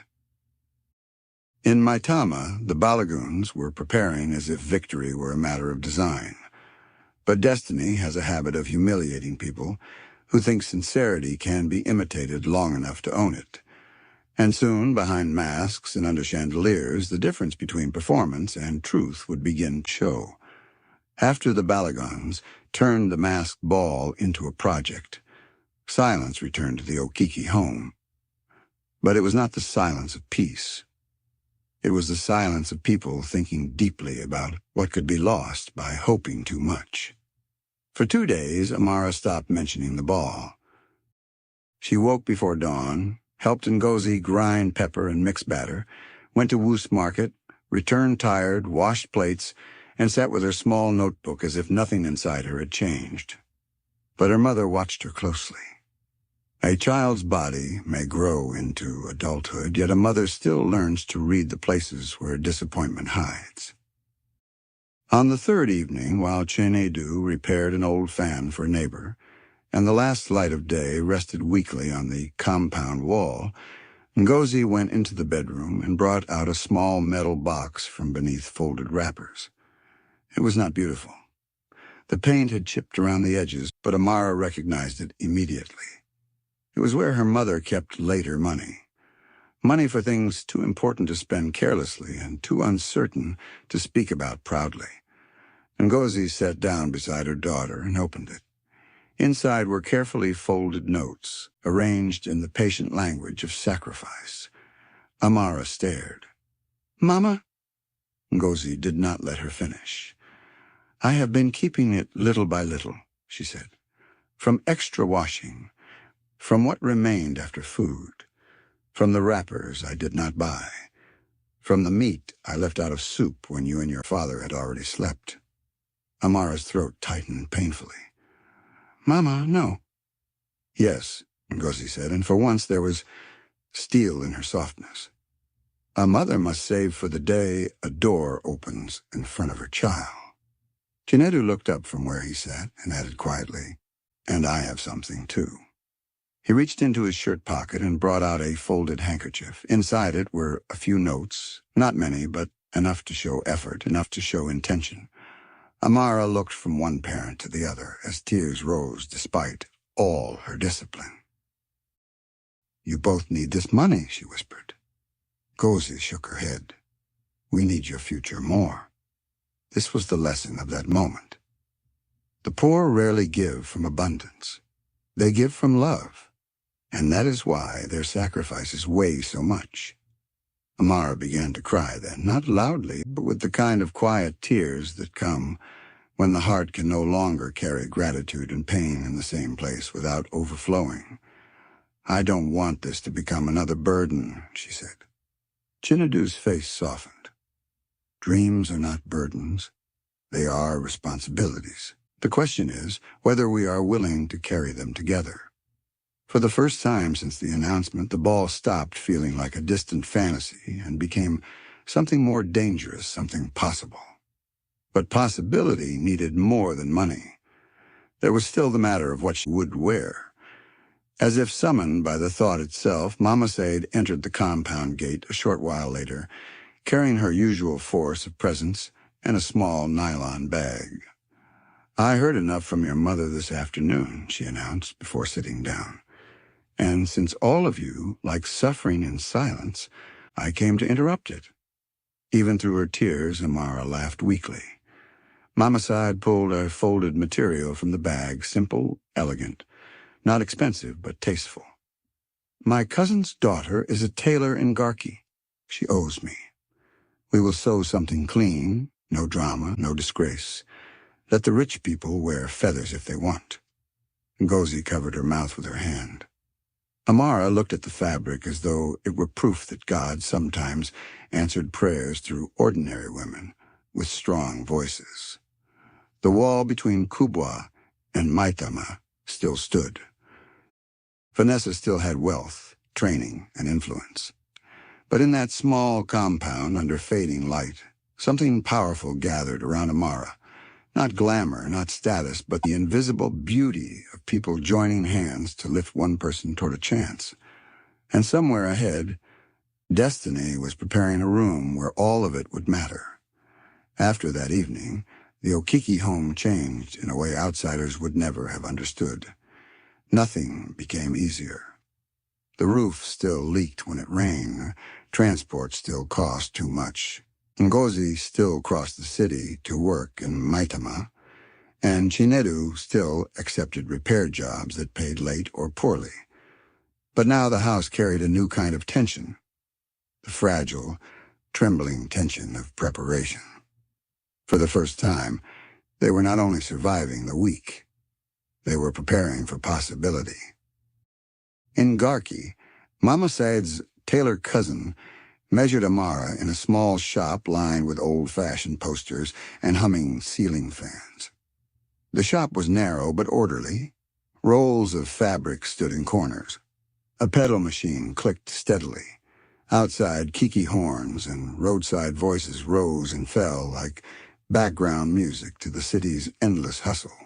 In Maitama, the Balagoons were preparing as if victory were a matter of design. But destiny has a habit of humiliating people who think sincerity can be imitated long enough to own it. And soon, behind masks and under chandeliers, the difference between performance and truth would begin to show. After the Balagons turned the masked ball into a project, silence returned to the Okiki home. But it was not the silence of peace. It was the silence of people thinking deeply about what could be lost by hoping too much. For 2 days, Amara stopped mentioning the ball. She woke before dawn, helped Ngozi grind pepper and mix batter, went to Woos Market, returned tired, washed plates, and sat with her small notebook as if nothing inside her had changed. But her mother watched her closely. A child's body may grow into adulthood, yet a mother still learns to read the places where disappointment hides. On the third evening, while Chinedu repaired an old fan for a neighbor, and the last light of day rested weakly on the compound wall, Ngozi went into the bedroom and brought out a small metal box from beneath folded wrappers. It was not beautiful. The paint had chipped around the edges, but Amara recognized it immediately. It was where her mother kept later money. Money for things too important to spend carelessly and too uncertain to speak about proudly. Ngozi sat down beside her daughter and opened it. Inside were carefully folded notes, arranged in the patient language of sacrifice. Amara stared. "Mama?" Ngozi did not let her finish. "I have been keeping it little by little," she said. "From extra washing, from what remained after food, from the wrappers I did not buy, from the meat I left out of soup when you and your father had already slept." Amara's throat tightened painfully. "Mama, no." "Yes," Ngozi said, and for once there was steel in her softness. "A mother must save for the day a door opens in front of her child." Chinedu looked up from where he sat and added quietly, "And I have something, too." He reached into his shirt pocket and brought out a folded handkerchief. Inside it were a few notes, not many, but enough to show effort, enough to show intention. Amara looked from one parent to the other as tears rose despite all her discipline. "You both need this money," she whispered. Ngozi shook her head. "We need your future more." This was the lesson of that moment. The poor rarely give from abundance. They give from love. And that is why their sacrifices weigh so much. Amara began to cry then, not loudly, but with the kind of quiet tears that come when the heart can no longer carry gratitude and pain in the same place without overflowing. "I don't want this to become another burden," she said. Chinedu's face softened. Dreams are not burdens. They are responsibilities. The question is whether we are willing to carry them together. For the first time since the announcement, the ball stopped feeling like a distant fantasy and became something more dangerous, something possible. But possibility needed more than money. There was still the matter of what she would wear. As if summoned by the thought itself, Mama Said entered the compound gate a short while later, carrying her usual force of presents and a small nylon bag. "I heard enough from your mother this afternoon," she announced before sitting down. "And since all of you like suffering in silence, I came to interrupt it." Even through her tears, Amara laughed weakly. Mama Said pulled a folded material from the bag, simple, elegant, not expensive, but tasteful. "My cousin's daughter is a tailor in Garki. She owes me. We will sew something clean, no drama, no disgrace. Let the rich people wear feathers if they want." Ngozi covered her mouth with her hand. Amara looked at the fabric as though it were proof that God sometimes answered prayers through ordinary women with strong voices. The wall between Kubwa and Maitama still stood. Vanessa still had wealth, training, and influence. But in that small compound under fading light, something powerful gathered around Amara. Not glamour, not status, but the invisible beauty of people joining hands to lift one person toward a chance. And somewhere ahead, destiny was preparing a room where all of it would matter. After that evening, the Okiki home changed in a way outsiders would never have understood. Nothing became easier. The roof still leaked when it rained. Transport still cost too much. Ngozi still crossed the city to work in Maitama, and Chinedu still accepted repair jobs that paid late or poorly. But now the house carried a new kind of tension, the fragile, trembling tension of preparation. For the first time, they were not only surviving the week, they were preparing for possibility. In Garki, Mama Said's tailor cousin measured Amara in a small shop lined with old-fashioned posters and humming ceiling fans. The shop was narrow but orderly. Rolls of fabric stood in corners. A pedal machine clicked steadily. Outside, kiki horns and roadside voices rose and fell like background music to the city's endless hustle.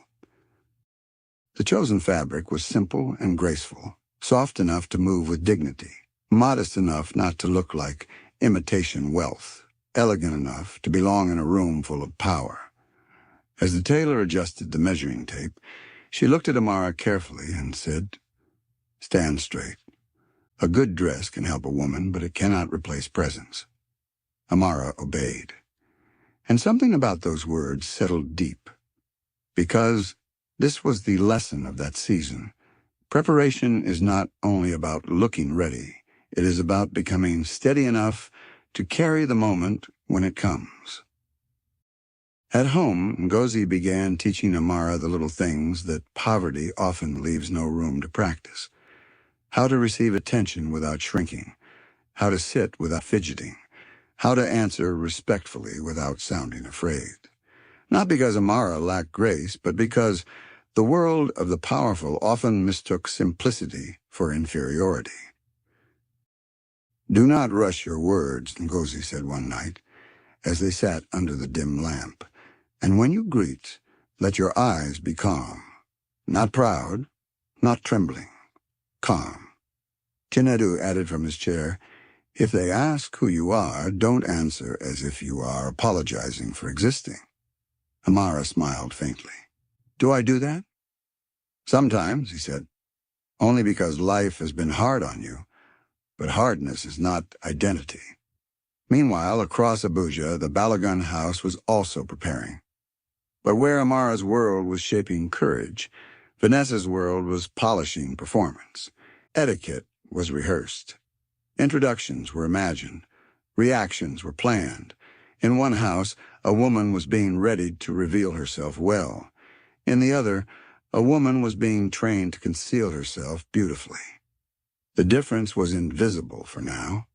The chosen fabric was simple and graceful, soft enough to move with dignity, modest enough not to look like imitation wealth, elegant enough to belong in a room full of power. As the tailor adjusted the measuring tape, she looked at Amara carefully and said, "Stand straight. A good dress can help a woman, but it cannot replace presence." Amara obeyed. And something about those words settled deep. Because this was the lesson of that season. Preparation is not only about looking ready. It is about becoming steady enough to carry the moment when it comes. At home, Ngozi began teaching Amara the little things that poverty often leaves no room to practice. How to receive attention without shrinking. How to sit without fidgeting. How to answer respectfully without sounding afraid. Not because Amara lacked grace, but because the world of the powerful often mistook simplicity for inferiority. "Do not rush your words," Ngozi said one night, as they sat under the dim lamp. "And when you greet, let your eyes be calm, not proud, not trembling, calm. Chinedu added from his chair, "If they ask who you are, don't answer as if you are apologizing for existing." Amara smiled faintly. "Do I do that?" "Sometimes," he said, "only because life has been hard on you, but hardness is not identity." Meanwhile, across Abuja, the Balagun house was also preparing. But where Amara's world was shaping courage, Vanessa's world was polishing performance. Etiquette was rehearsed. Introductions were imagined. Reactions were planned. In one house, a woman was being readied to reveal herself well. In the other, a woman was being trained to conceal herself beautifully. The difference was invisible for now,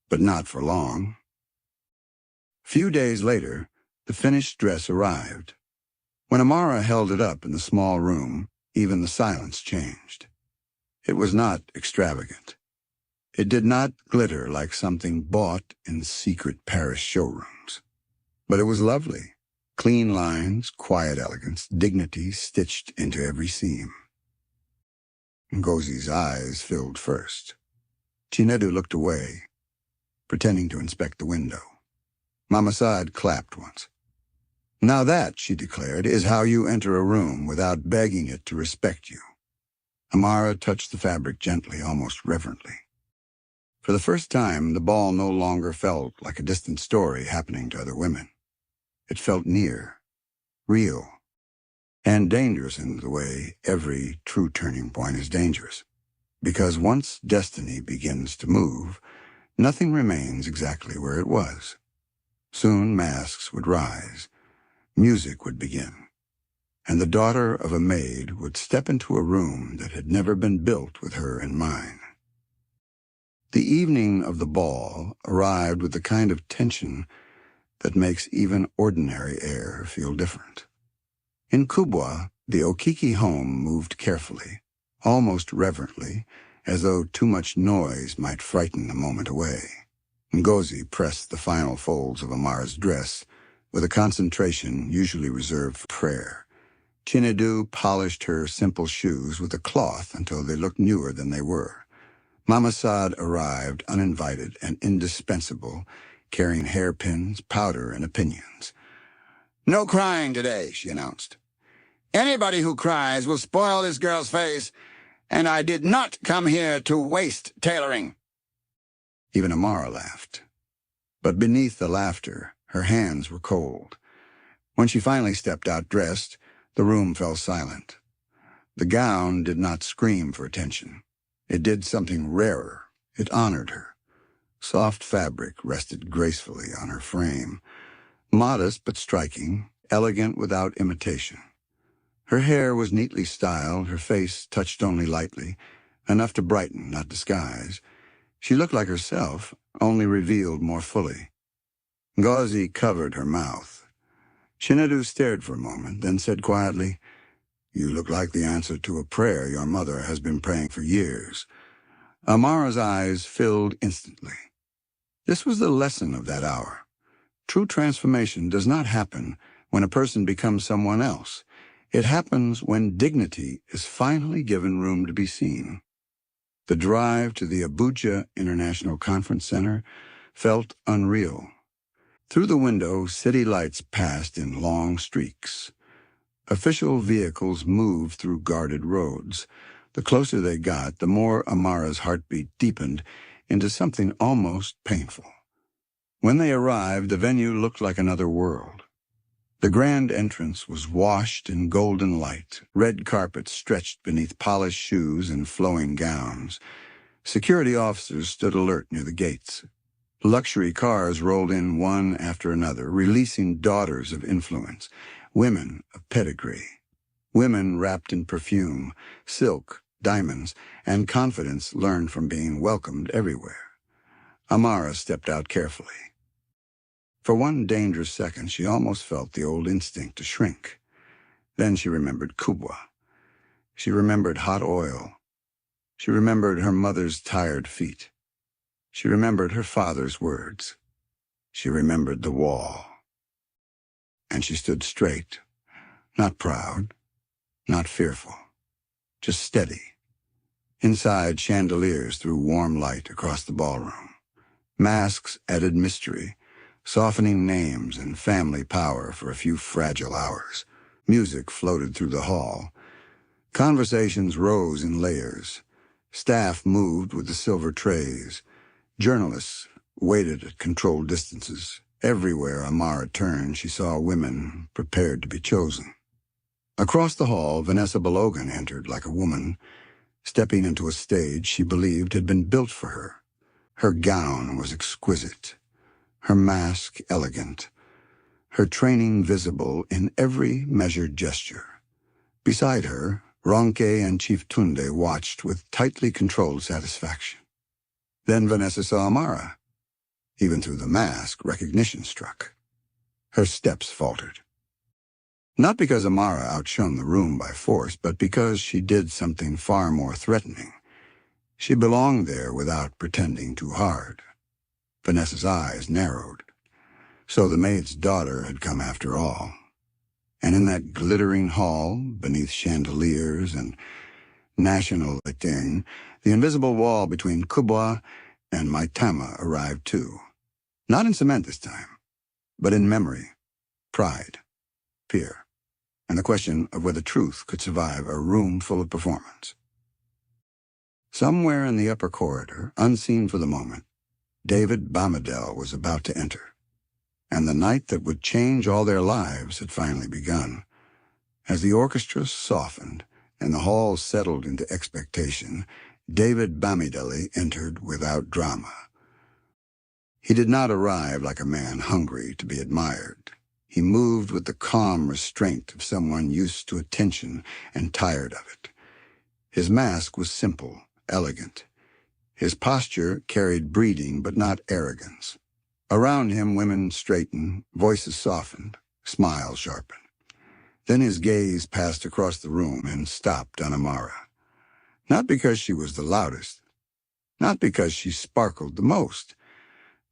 but not for long. Few days later, the finished dress arrived. When Amara held it up in the small room, even the silence changed. It was not extravagant. It did not glitter like something bought in secret Paris showrooms. But it was lovely. Clean lines, quiet elegance, dignity stitched into every seam. Ngozi's eyes filled first. Chinedu looked away, pretending to inspect the window. Mama Saad clapped once. "Now that," she declared, "is how you enter a room without begging it to respect you." Amara touched the fabric gently, almost reverently. For the first time, the ball no longer felt like a distant story happening to other women. It felt near, real, and dangerous in the way every true turning point is dangerous. Because once destiny begins to move, nothing remains exactly where it was. Soon masks would rise, music would begin, and the daughter of a maid would step into a room that had never been built with her in mind. The evening of the ball arrived with the kind of tension that makes even ordinary air feel different. In Kubwa, the Okiki home moved carefully, almost reverently, as though too much noise might frighten the moment away. Ngozi pressed the final folds of Amara's dress with a concentration usually reserved for prayer. Chinedu polished her simple shoes with a cloth until they looked newer than they were. Mama Saad arrived uninvited and indispensable, carrying hairpins, powder, and opinions. "No crying today," she announced. "Anybody who cries will spoil this girl's face, and I did not come here to waste tailoring." Even Amara laughed. But beneath the laughter, her hands were cold. When she finally stepped out dressed, the room fell silent. The gown did not scream for attention. It did something rarer. It honored her. Soft fabric rested gracefully on her frame. Modest but striking, elegant without imitation. Her hair was neatly styled, her face touched only lightly, enough to brighten, not disguise. She looked like herself, only revealed more fully. Ngozi covered her mouth. Chinedu stared for a moment, then said quietly, "You look like the answer to a prayer your mother has been praying for years." Amara's eyes filled instantly. This was the lesson of that hour. True transformation does not happen when a person becomes someone else. It happens when dignity is finally given room to be seen. The drive to the Abuja International Conference Center felt unreal. Through the window, city lights passed in long streaks. Official vehicles moved through guarded roads. The closer they got, the more Amara's heartbeat deepened into something almost painful. When they arrived, the venue looked like another world. The grand entrance was washed in golden light, red carpets stretched beneath polished shoes and flowing gowns. Security officers stood alert near the gates. Luxury cars rolled in one after another, releasing daughters of influence, women of pedigree, women wrapped in perfume, silk, diamonds, and confidence learned from being welcomed everywhere. Amara stepped out carefully. For one dangerous second, she almost felt the old instinct to shrink. Then she remembered Kubwa. She remembered hot oil. She remembered her mother's tired feet. She remembered her father's words. She remembered the wall. And she stood straight, not proud, not fearful, just steady. Inside, chandeliers threw warm light across the ballroom. Masks added mystery, softening names and family power for a few fragile hours. Music floated through the hall. Conversations rose in layers. Staff moved with the silver trays. Journalists waited at controlled distances. Everywhere Amara turned, she saw women prepared to be chosen. Across the hall, Vanessa Belogan entered like a woman, stepping into a stage she believed had been built for her. Her gown was exquisite, her mask elegant, her training visible in every measured gesture. Beside her, Ronke and Chief Tunde watched with tightly controlled satisfaction. Then Vanessa saw Amara. Even through the mask, recognition struck. Her steps faltered. Not because Amara outshone the room by force, but because she did something far more threatening. She belonged there without pretending too hard. Vanessa's eyes narrowed. So the maid's daughter had come after all. And in that glittering hall, beneath chandeliers and national lighting, the invisible wall between Kubwa and Maitama arrived too. Not in cement this time, but in memory, pride, fear, and the question of whether truth could survive a room full of performance. Somewhere in the upper corridor, unseen for the moment, David Bamadel was about to enter. And the night that would change all their lives had finally begun. As the orchestra softened and the hall settled into expectation, David Bamidele entered without drama. He did not arrive like a man hungry to be admired. He moved with the calm restraint of someone used to attention and tired of it. His mask was simple, elegant. His posture carried breeding but not arrogance. Around him, women straightened, voices softened, smiles sharpened. Then his gaze passed across the room and stopped on Amara. Not because she was the loudest, not because she sparkled the most,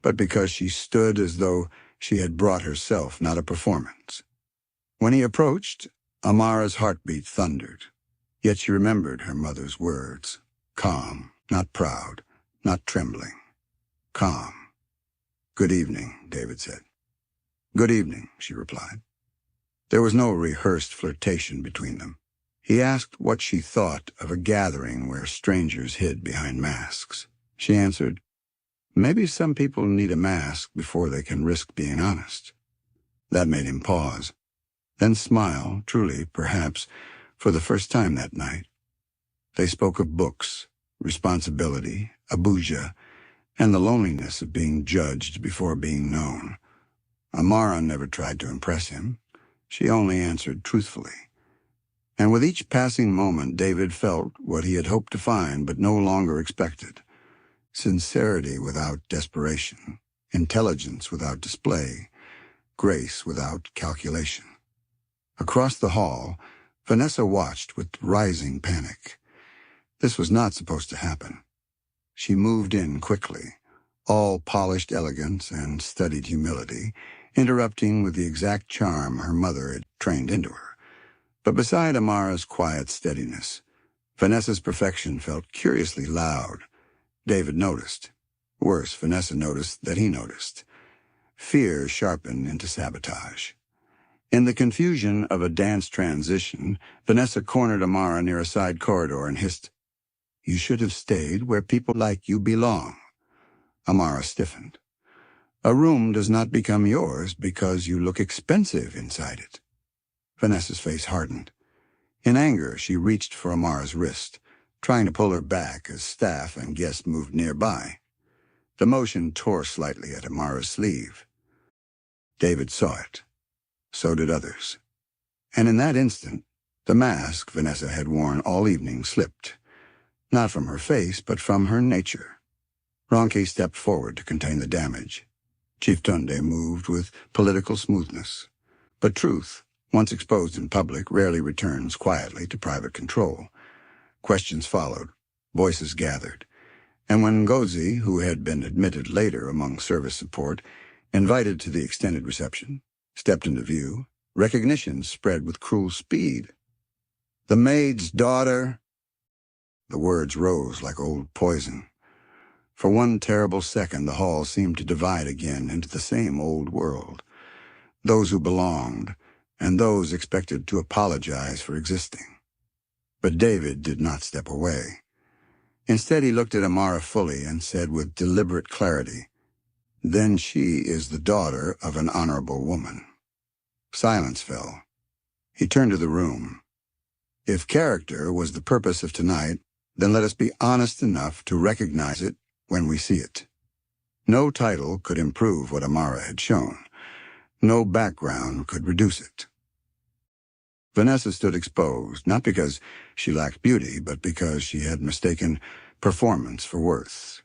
but because she stood as though she had brought herself, not a performance. When he approached, Amara's heartbeat thundered. Yet she remembered her mother's words. Calm, not proud, not trembling. Calm. "Good evening," David said. "Good evening," she replied. There was no rehearsed flirtation between them. He asked what she thought of a gathering where strangers hid behind masks. She answered, "Maybe some people need a mask before they can risk being honest." That made him pause, then smile, truly, perhaps, for the first time that night. They spoke of books, responsibility, Abuja, and the loneliness of being judged before being known. Amara never tried to impress him. She only answered truthfully. And with each passing moment, David felt what he had hoped to find but no longer expected. Sincerity without desperation, intelligence without display, grace without calculation. Across the hall, Vanessa watched with rising panic. This was not supposed to happen. She moved in quickly, all polished elegance and studied humility, interrupting with the exact charm her mother had trained into her. But beside Amara's quiet steadiness, Vanessa's perfection felt curiously loud. David noticed. Worse, Vanessa noticed that he noticed. Fear sharpened into sabotage. In the confusion of a dance transition, Vanessa cornered Amara near a side corridor and hissed, "You should have stayed where people like you belong." Amara stiffened. "A room does not become yours because you look expensive inside it." Vanessa's face hardened. In anger, she reached for Amara's wrist, trying to pull her back as staff and guests moved nearby. The motion tore slightly at Amara's sleeve. David saw it. So did others. And in that instant, the mask Vanessa had worn all evening slipped. Not from her face, but from her nature. Ronke stepped forward to contain the damage. Chief Tunde moved with political smoothness. But truth, once exposed in public, rarely returns quietly to private control. Questions followed, voices gathered. And when Ngozi, who had been admitted later among service support, invited to the extended reception, stepped into view, recognition spread with cruel speed. "The maid's daughter." The words rose like old poison. For one terrible second, the hall seemed to divide again into the same old world. Those who belonged, and those expected to apologize for existing. But David did not step away. Instead, he looked at Amara fully and said with deliberate clarity, "Then she is the daughter of an honorable woman." Silence fell. He turned to the room. If character was the purpose of tonight, then let us be honest enough to recognize it when we see it. No title could improve what Amara had shown. No background could reduce it. Vanessa stood exposed, not because she lacked beauty, but because she had mistaken performance for worth.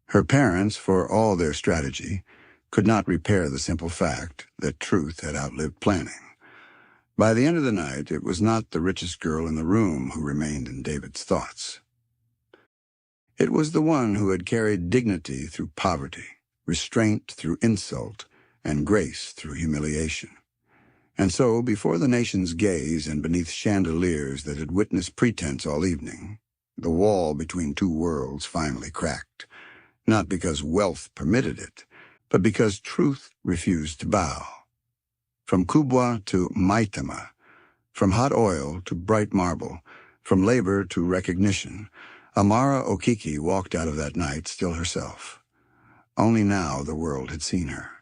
Her parents, for all their strategy, could not repair the simple fact that truth had outlived planning. By the end of the night, it was not the richest girl in the room who remained in David's thoughts. It was the one who had carried dignity through poverty, restraint through insult, and grace through humiliation. And so, before the nation's gaze and beneath chandeliers that had witnessed pretense all evening, the wall between two worlds finally cracked, not because wealth permitted it, but because truth refused to bow. From kubwa to maitama, from hot oil to bright marble, from labor to recognition, Amara Okiki walked out of that night still herself. Only now the world had seen her.